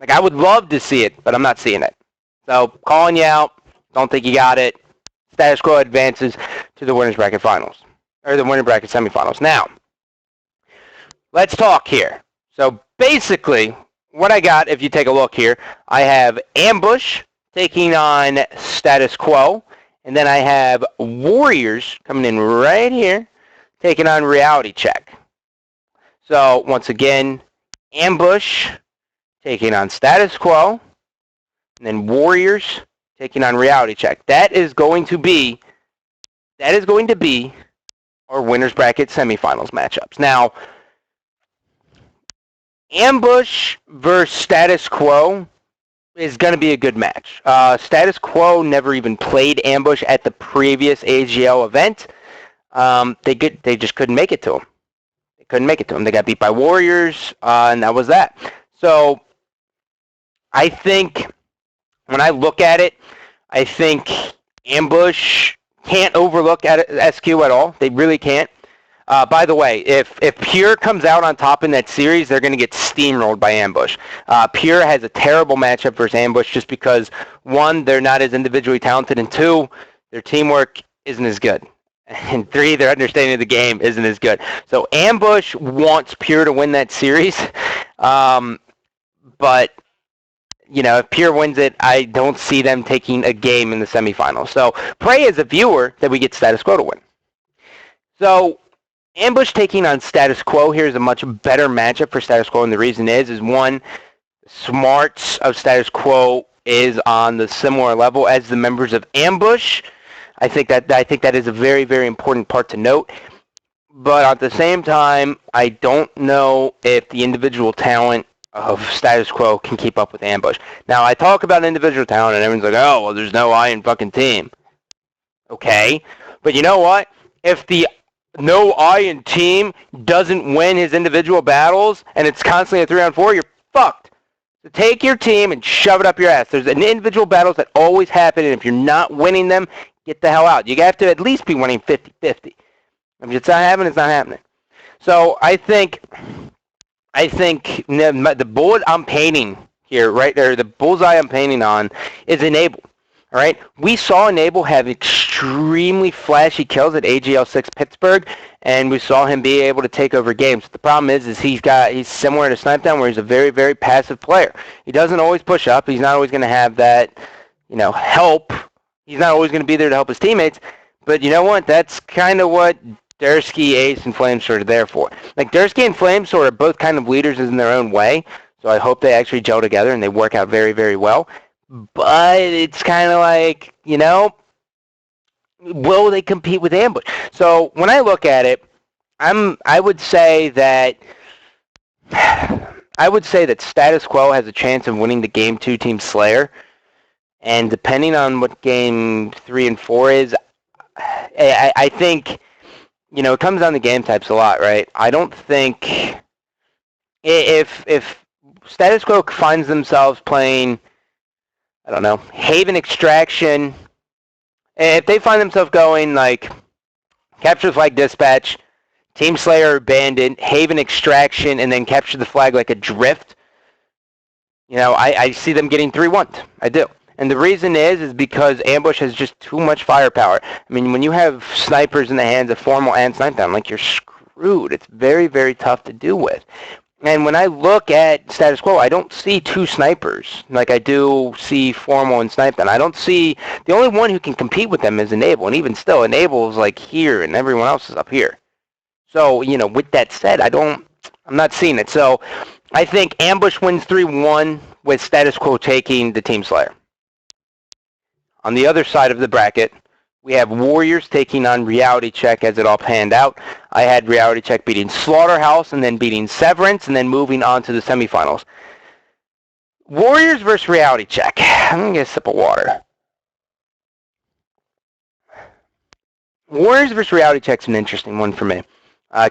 Like, I would love to see it, but I'm not seeing it. So, calling you out. Don't think you got it. Status Quo advances to the winners bracket finals. or the winner bracket semifinals. Now, let's talk here. So basically, what I got, if you take a look here, I have Ambush taking on Status Quo, and then I have Warriors coming in right here, taking on Reality Check. So once again, Ambush taking on Status Quo, and then Warriors taking on Reality Check. That is going to be our winners bracket semifinals matchups. Now, Ambush versus Status Quo is going to be a good match. Status Quo never even played Ambush at the previous AGL event. They just couldn't make it to him. They couldn't make it to him. They got beat by Warriors, and that was that. So I think when I look at it, I think Ambush can't overlook SQ at all. They really can't. By the way, if Pure comes out on top in that series, they're going to get steamrolled by Ambush. Pure has a terrible matchup versus Ambush just because, one, they're not as individually talented, and two, their teamwork isn't as good. And three, their understanding of the game isn't as good. So Ambush wants Pure to win that series, but if Pure wins it, I don't see them taking a game in the semifinals. So pray as a viewer that we get Status Quo to win. So Ambush taking on Status Quo here is a much better matchup for Status Quo, and the reason is one, smarts of Status Quo is on the similar level as the members of Ambush. I think that is a very, very important part to note. But at the same time, I don't know if the individual talent of Status Quo can keep up with Ambush. Now, I talk about individual talent, and everyone's like, oh, well, there's no Iron fucking team. Okay, but you know what? If the no Iron team doesn't win his individual battles, and it's constantly a 3-on-4, you're fucked. So take your team and shove it up your ass. There's individual battles that always happen, and if you're not winning them, get the hell out. You have to at least be winning 50-50. If it's not happening, it's not happening. So I think the bullet I'm painting here, right there, the bullseye I'm painting on is Enable. All right, we saw Enable have extremely flashy kills at AGL 6 Pittsburgh, and we saw him be able to take over games. The problem is he's similar to Snipe Down, where he's a very, very passive player. He doesn't always push up. He's not always going to have that, help. He's not always going to be there to help his teammates. But you know what? That's kind of what Dursky, Ace, and Flamesword are there for. Like, Dursky and Flamesword are both kind of leaders in their own way, so I hope they actually gel together and they work out very, very well. But it's kind of like, will they compete with Ambush? So when I look at it, I would say that Status Quo has a chance of winning the Game 2 Team Slayer. And depending on what Game 3 and 4 is, I think, it comes down to game types a lot, right? I don't think if Status Quo finds themselves playing, I don't know, Haven Extraction, if they find themselves going like Capture the Flag Dispatch, Team Slayer Abandoned, Haven Extraction, and then Capture the Flag like a Drift, I see them getting 3-1. I do. And the reason is because Ambush has just too much firepower. I mean, when you have snipers in the hands of Formal and Snipe Down, like, you're screwed. It's very, very tough to deal with. And when I look at Status Quo, I don't see two snipers like I do see Formal and Snipe Down. I don't see, the only one who can compete with them is Enable. And even still, Enable is like here and everyone else is up here. So, with that said, I'm not seeing it. So I think Ambush wins 3-1 with Status Quo taking the Team Slayer. On the other side of the bracket, we have Warriors taking on Reality Check as it all panned out. I had Reality Check beating Slaughterhouse and then beating Severance and then moving on to the semifinals. Warriors versus Reality Check. I'm going to get a sip of water. Warriors versus Reality Check is an interesting one for me.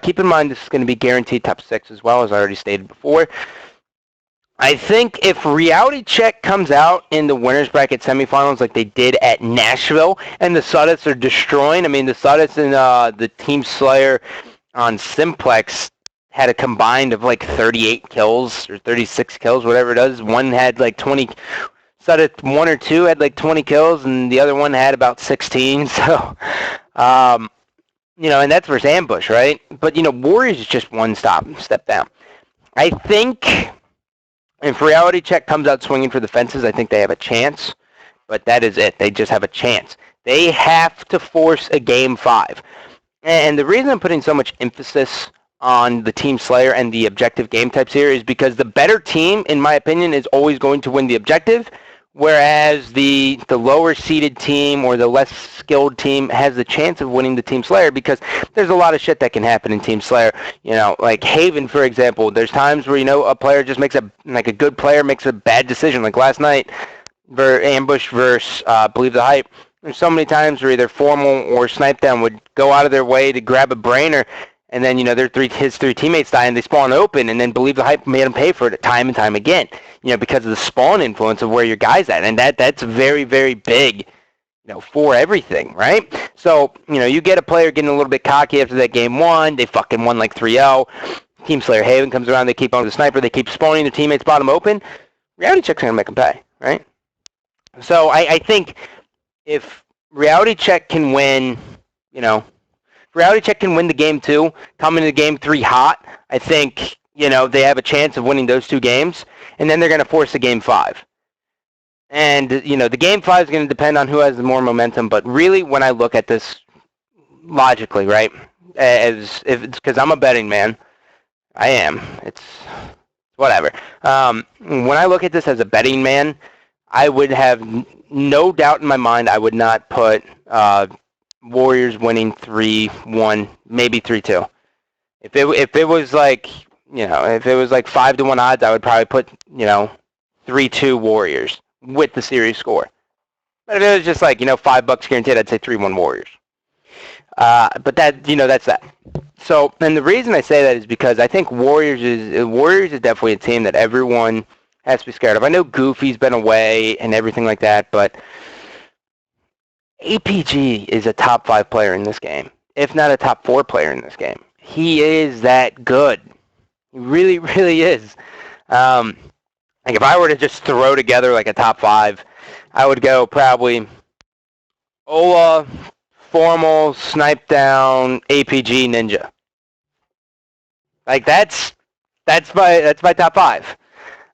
Keep in mind this is going to be guaranteed top 6 as well, as I already stated before. I think if Reality Check comes out in the winners bracket semifinals like they did at Nashville, and the Suddits are destroying, I mean, the Suddits and the Team Slayer on Simplex had a combined of like 38 kills or 36 kills, whatever it is. One had like 20, Suddit 1 or 2 had like 20 kills, and the other one had about 16. So and that's versus ambush, right? But, Warriors is just one step down. I think if reality check comes out swinging for the fences, I think they have a chance. But that is it. They just have a chance. They have to force a game 5. And the reason I'm putting so much emphasis on the Team Slayer and the objective game types here is because the better team, in my opinion, is always going to win the objective, whereas the lower seeded team or the less skilled team has the chance of winning the Team Slayer because there's a lot of shit that can happen in Team Slayer. Like Haven, for example, there's times where, a player just makes a good player makes a bad decision. Like last night, ambush versus Believe the Hype. There's so many times where either Formal or Snipe Down would go out of their way to grab a brainer, and then, his three teammates die and they spawn open, and then Believe the Hype made them pay for it time and time again, because of the spawn influence of where your guy's at. And that's very, very big, for everything, right? So, you get a player getting a little bit cocky after that game 1, they fucking won like 3-0. Team Slayer Haven comes around, they keep on the sniper, they keep spawning their teammates bottom open. Reality check's going to make them pay, right? So I think if reality check can win, reality check can win the game 2, come into game 3 hot, I think, they have a chance of winning those 2 games, and then they're going to force a game 5. And, the game 5 is going to depend on who has the more momentum, but really when I look at this logically, right, because I'm a betting man, I am, it's whatever. When I look at this as a betting man, I would have no doubt in my mind I would not put Warriors winning 3-1, maybe 3-2. If it was like, if it was like 5-1 odds, I would probably put, 3-2 Warriors with the series score. But if it was just like, $5 guaranteed, I'd say 3-1 Warriors. But that, that's that. So, and the reason I say that is because I think Warriors is definitely a team that everyone has to be scared of. I know Goofy's been away and everything like that, but APG is a top 5 player in this game, if not a top 4 player in this game. He is that good. He really, really is. Like if I were to just throw together like a top 5, I would go probably Ola, Formal, Snipe Down, APG, Ninja. Like that's my top 5.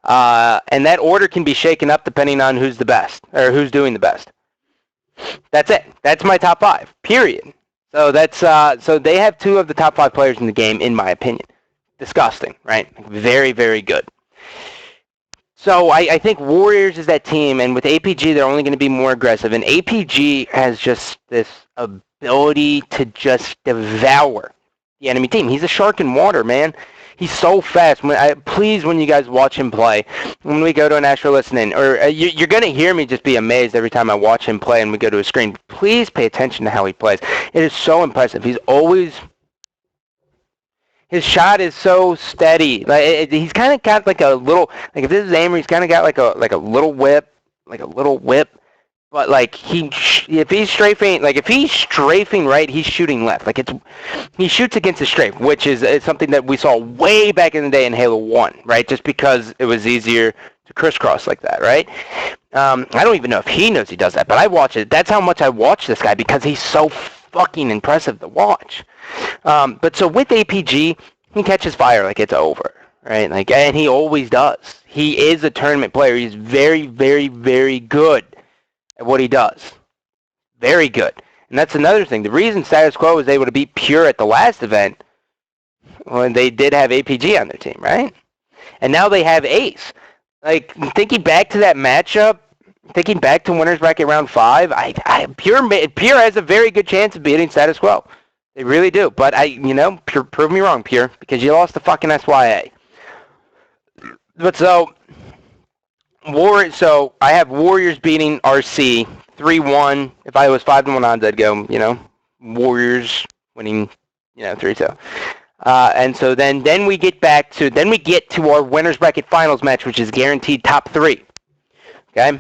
And that order can be shaken up depending on who's the best or who's doing the best. That's it. That's my top 5. Period. So that's so they have 2 of the top 5 players in the game, in my opinion. Disgusting, right? Very, very good. So I think Warriors is that team, and with APG, they're only going to be more aggressive. And APG has just this ability to just devour the enemy team. He's a shark in water, man. He's so fast. Please, when you guys watch him play, when we go to an actual listening, or you're going to hear me just be amazed every time I watch him play and we go to a screen. Please pay attention to how he plays. It is so impressive. His shot is so steady. He's kind of got like a little, like if this is Amory, he's kind of got like a little whip. But like if he's strafing right, he's shooting left. Like he shoots against the strafe, which is something that we saw way back in the day in Halo 1, right? Just because it was easier to crisscross like that, right? I don't even know if he knows he does that, but I watch it. That's how much I watch this guy because he's so fucking impressive to watch. But so with APG, he catches fire like it's over, right? Like, and he always does. He is a tournament player. He's very, very, very good at what he does. Very good. And that's another thing. The reason Status Quo was able to beat Pure at the last event, when they did have APG on their team, right? And now they have Ace. Like, thinking back to that matchup, thinking back to Winners Bracket Round 5, Pure has a very good chance of beating Status Quo. They really do. But, Pure, prove me wrong, Pure, because you lost the fucking SYA. But so I have Warriors beating RC 3-1. If I was 5-1 odds, I'd go, Warriors winning, 3-2. And so then we get to our winners bracket finals match, which is guaranteed top 3. Okay?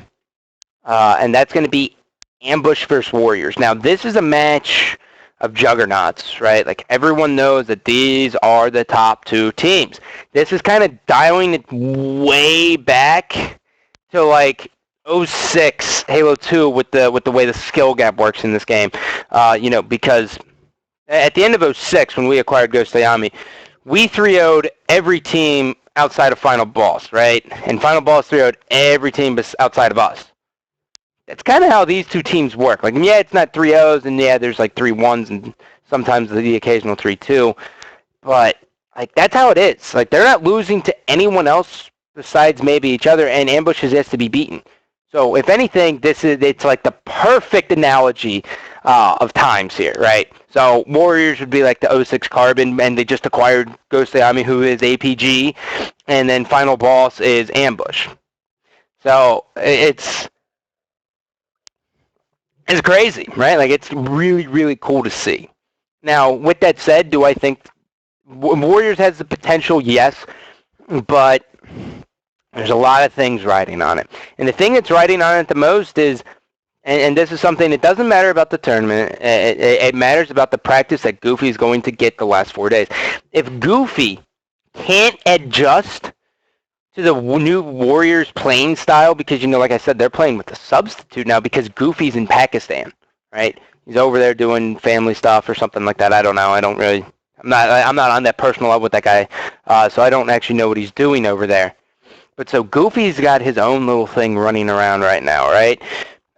And that's going to be Ambush versus Warriors. Now, this is a match of juggernauts, right? Like, everyone knows that these are the top 2 teams. This is kind of dialing it way back to, like, 06 Halo 2 with the way the skill gap works in this game. Because At the end of 06, when we acquired Ghost Ayami, we 3-0'd every team outside of Final Boss, right? And Final Boss 3-0'd every team outside of us. That's kind of how these two teams work. Like, yeah, it's not 3-0s, and yeah, there's like 3-1s, and sometimes the occasional 3-2. But, like, that's how it is. Like, they're not losing to anyone else besides maybe each other, and Ambush has yet to be beaten. So, if anything, it's like the perfect analogy of times here, right? So, Warriors would be like the 06 Carbon, and they just acquired Ghost Ayami, who is APG, and then Final Boss is Ambush. So, it's crazy, right? Like, it's really, really cool to see. Now, with that said, do I think Warriors has the potential? Yes, but there's a lot of things riding on it. And the thing that's riding on it the most is, and this is something that doesn't matter about the tournament, it matters about the practice that Goofy is going to get the last 4 days. If Goofy can't adjust to the new Warriors playing style, because, like I said, they're playing with a substitute now because Goofy's in Pakistan, right? He's over there doing family stuff or something like that. I don't know. I'm not on that personal level with that guy, so I don't actually know what he's doing over there. But so Goofy's got his own little thing running around right now, right?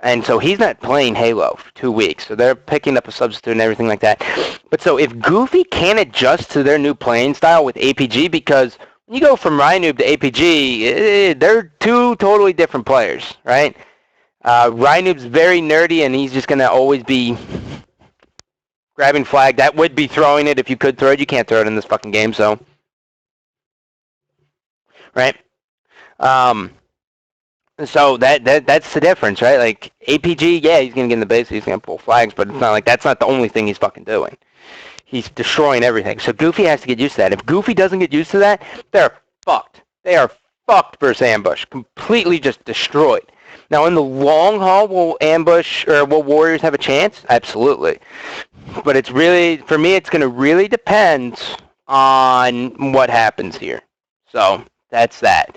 And so he's not playing Halo for 2 weeks, so they're picking up a substitute and everything like that. But so if Goofy can't adjust to their new playing style with APG, because when you go from Rynoob to APG, they're two totally different players, right? Rynoob's very nerdy, and he's just going to always be grabbing flag. That would be throwing it if you could throw it. You can't throw it in this fucking game, so. Right? So that's the difference, right? Like, APG, yeah, he's going to get in the base, he's going to pull flags, but it's not like that's not the only thing he's fucking doing. He's destroying everything. So Goofy has to get used to that. If Goofy doesn't get used to that, they're fucked. They are fucked versus Ambush. Completely just destroyed. Now, in the long haul, will Warriors have a chance? Absolutely. But it's really, for me, it's going to really depend on what happens here. So that's that.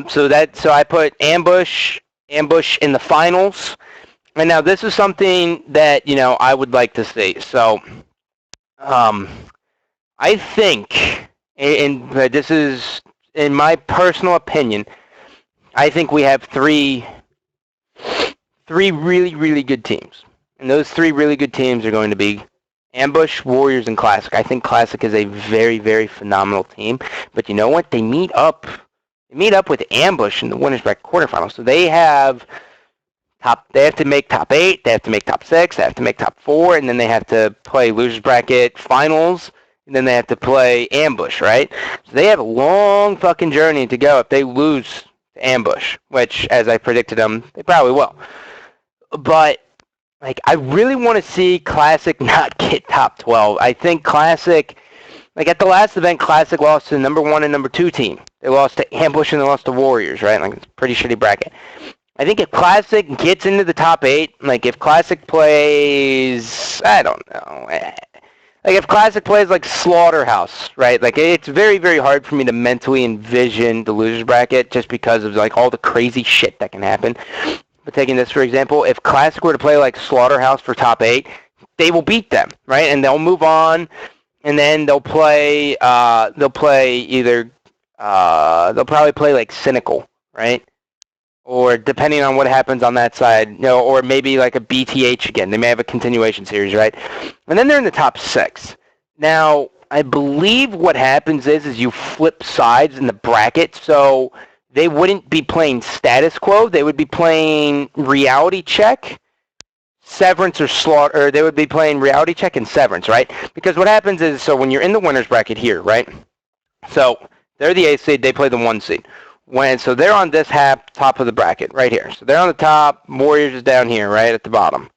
So I put Ambush in the finals. And now this is something that, I would like to see. So I think, and this is in my personal opinion, I think we have three really, really good teams. And those three really good teams are going to be Ambush, Warriors, and Classic. I think Classic is a very, very phenomenal team. But you know what? They meet up with Ambush in the winners bracket quarterfinals. So they have to make top 8, they have to make top 6, they have to make top 4, and then they have to play losers bracket finals, and then they have to play Ambush, right? So they have a long fucking journey to go if they lose to Ambush, which, as I predicted them, they probably will. But, like, I really want to see Classic not get top 12. I think Classic, like, at the last event, Classic lost to the number 1 and number 2 team. They lost to Ambush and they lost to Warriors, right? Like, it's a pretty shitty bracket. I think if Classic gets into the top 8, like, if Classic plays, I don't know, like, if Classic plays, like, Slaughterhouse, right? Like, it's very, very hard for me to mentally envision the losers bracket just because of, like, all the crazy shit that can happen. But taking this, for example, if Classic were to play, like, Slaughterhouse for top 8, they will beat them, right? And they'll move on, and then they'll probably play, like, Cynical, right? Or depending on what happens on that side, or maybe like a BTH again. They may have a continuation series, right? And then they're in the top 6. Now, I believe what happens is you flip sides in the bracket, so they wouldn't be playing status quo. They would be playing reality check, severance, or slaughter. Or they would be playing reality check and severance, right? Because what happens is, so when you're in the winner's bracket here, right? So they're the 8th seed. They play the 1 seed. So they're on this top of the bracket right here. So they're on the top. Warriors is down here, right at the bottom.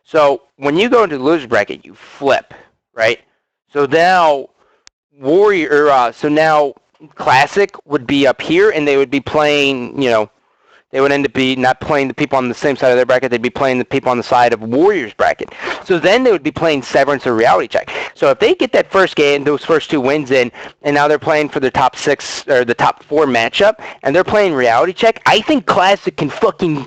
So when you go into the loser bracket, you flip, right? So now now Classic would be up here, and they would be playing. They would end up not playing the people on the same side of their bracket. They'd be playing the people on the side of Warriors bracket. So then they would be playing Severance or Reality Check. So if they get that first game, those first 2 wins in, and now they're playing for the top 6 or the top 4 matchup, and they're playing Reality Check, I think Classic can fucking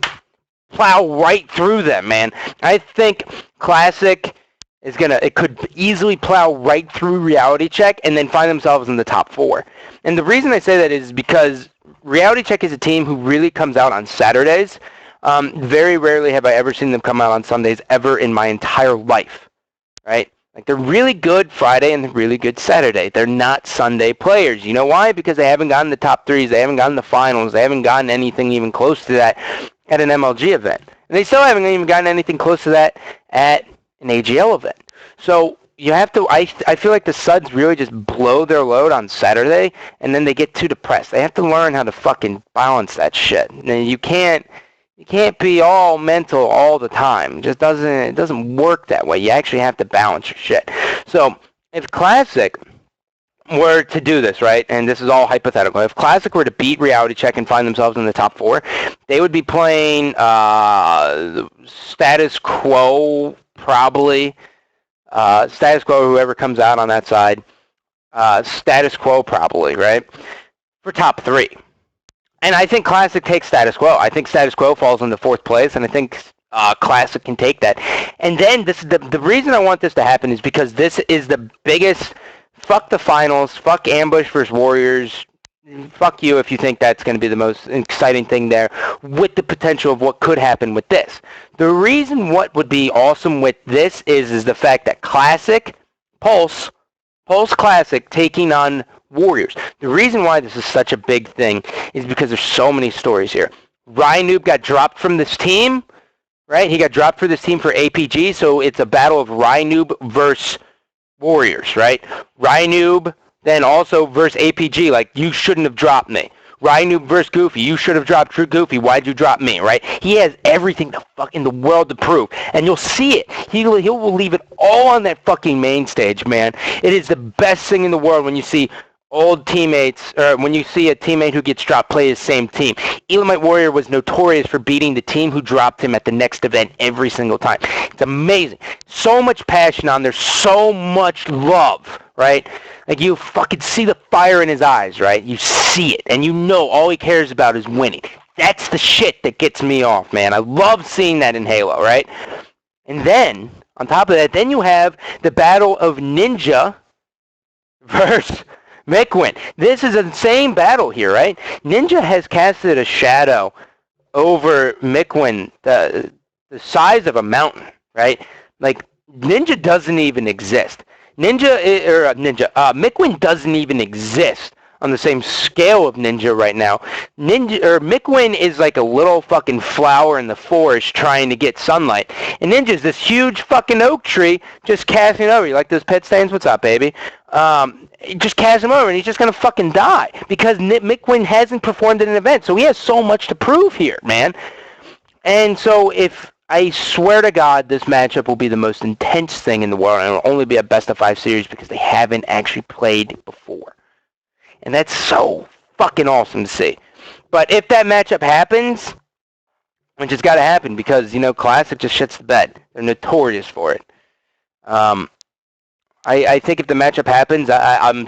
plow right through them, man. I think Classic it could easily plow right through Reality Check and then find themselves in the top 4. And the reason I say that is because Reality Check is a team who really comes out on Saturdays. Very rarely have I ever seen them come out on Sundays ever in my entire life, right? Like, they're really good Friday and they're really good Saturday. They're not Sunday players. You know why? Because they haven't gotten the top 3s. They haven't gotten the finals. They haven't gotten anything even close to that at an MLG event. And they still haven't even gotten anything close to that at an AGL event. So you have to, I feel like the Suds really just blow their load on Saturday, and then they get too depressed. They have to learn how to fucking balance that shit. And you can't be all mental all the time. It doesn't work that way. You actually have to balance your shit. So if Classic were to do this, right, and this is all hypothetical, if Classic were to beat Reality Check and find themselves in the top 4, they would be playing Status Quo, probably. Status Quo, whoever comes out on that side. Status Quo, probably, right, for top 3. And I think Classic takes Status Quo. I think Status Quo falls into 4th place, and I think Classic can take that. And then this is the reason I want this to happen is because this is the biggest. Fuck the finals. Fuck Ambush versus Warriors. Fuck you if you think that's going to be the most exciting thing there, with the potential of what could happen with this. The reason what would be awesome with this is the fact that Classic, Pulse Classic taking on Warriors. The reason why this is such a big thing is because there's so many stories here. Rynoob got dropped from this team, right? He got dropped for this team for APG, so it's a battle of Rynoob versus Warriors, right? Rynoob then also versus APG, like, you shouldn't have dropped me. Rynoob versus Goofy, you should have dropped Goofy, why'd you drop me, right? He has everything in the world to prove, and you'll see it. He will leave it all on that fucking main stage, man. It is the best thing in the world when you see old teammates, or when you see a teammate who gets dropped play his same team. Elamite Warrior was notorious for beating the team who dropped him at the next event every single time. It's amazing. So much passion on there, so much love, right? Like, you fucking see the fire in his eyes, right? You see it, and you know all he cares about is winning. That's the shit that gets me off, man. I love seeing that in Halo, right? And then, on top of that, then you have the battle of Ninja versus Mikwin. This is an insane battle here, right? Ninja has casted a shadow over Mikwin, the size of a mountain, right? Like, Ninja doesn't even exist. Mikwin doesn't even exist on the same scale of Ninja right now. Mikwin is like a little fucking flower in the forest trying to get sunlight. And Ninja's this huge fucking oak tree just casting over. You like those pet stains? What's up, baby? Just cast him over, and he's just going to fucking die because Mikwin hasn't performed at an event. So he has so much to prove here, man. And so I swear to God, this matchup will be the most intense thing in the world, and it'll only be a best-of-5 series because they haven't actually played before. And that's so fucking awesome to see. But if that matchup happens, which has got to happen because, Classic just shits the bed. They're notorious for it. I think if the matchup happens, I'm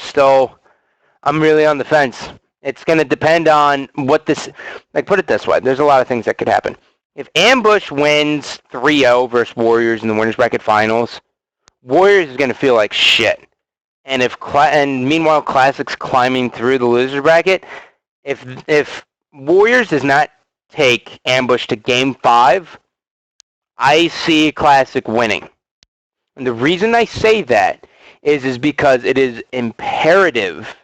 really on the fence. It's going to depend on what this, put it this way. There's a lot of things that could happen. If Ambush wins 3-0 versus Warriors in the Winners Bracket Finals, Warriors is going to feel like shit. And meanwhile, Classic's climbing through the loser bracket. If Warriors does not take Ambush to Game 5, I see Classic winning. And the reason I say that is because it is imperative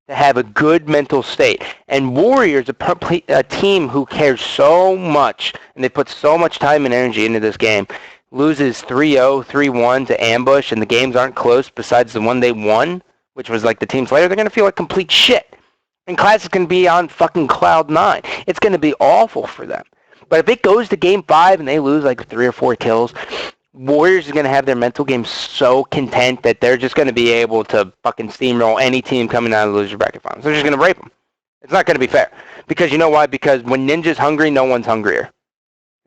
to have a good mental state. And Warriors, a team who cares so much, and they put so much time and energy into this game, loses 3-0, 3-1 to Ambush, and the games aren't close besides the one they won, which was like the team Slayer, they're going to feel like complete shit. And Classic can be on fucking cloud 9. It's going to be awful for them. But if it goes to Game 5 and they lose like 3 or 4 kills, Warriors is going to have their mental game so content that they're just going to be able to fucking steamroll any team coming out of the loser bracket finals. They're just going to rape them. It's not going to be fair. Because you know why? Because when Ninja's hungry, no one's hungrier.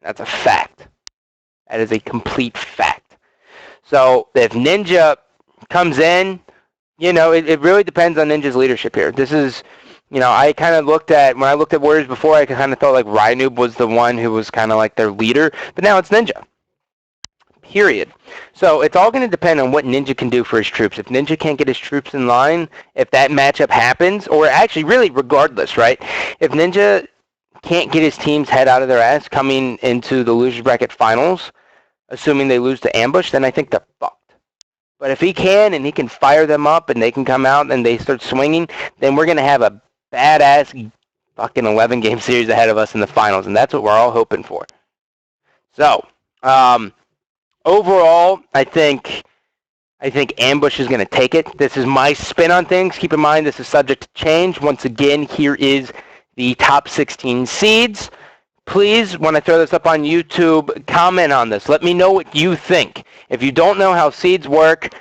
That's a fact. That is a complete fact. So if Ninja comes in, it really depends on Ninja's leadership here. This is, I kind of when I looked at Warriors before, I kind of thought like Rynoob was the one who was kind of like their leader. But now it's Ninja. period. So it's all going to depend on what Ninja can do for his troops. If Ninja can't get his troops in line, if that matchup happens, or actually really regardless, right? If Ninja can't get his team's head out of their ass coming into the loser's bracket finals, assuming they lose to Ambush, then I think they're fucked. But if he can, and he can fire them up, and they can come out and they start swinging, then we're going to have a badass fucking 11-game series ahead of us in the finals, and that's what we're all hoping for. So, overall, I think Ambush is going to take it. This is my spin on things. Keep in mind, this is subject to change. Once again, here is the top 16 seeds. Please, when I throw this up on YouTube, comment on this. Let me know what you think. If you don't know how seeds work,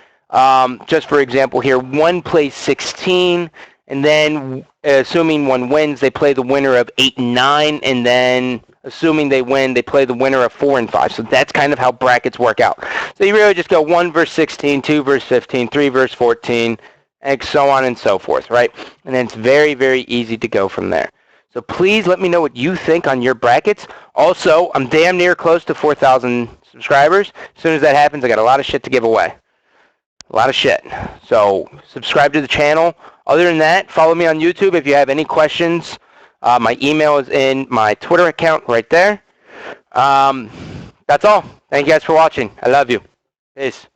just for example here, 1 plays 16, and then assuming 1 wins, they play the winner of 8 and 9, and then assuming they win, they play the winner of 4 and 5. So that's kind of how brackets work out. So you really just go 1 versus 16, 2 versus 15, 3 versus 14, and so on and so forth, right? And then it's very, very easy to go from there. So please let me know what you think on your brackets. Also, I'm damn near close to 4,000 subscribers. As soon as that happens, I got a lot of shit to give away. A lot of shit. So subscribe to the channel. Other than that, follow me on YouTube if you have any questions. My email is in my Twitter account right there. That's all. Thank you guys for watching. I love you. Peace.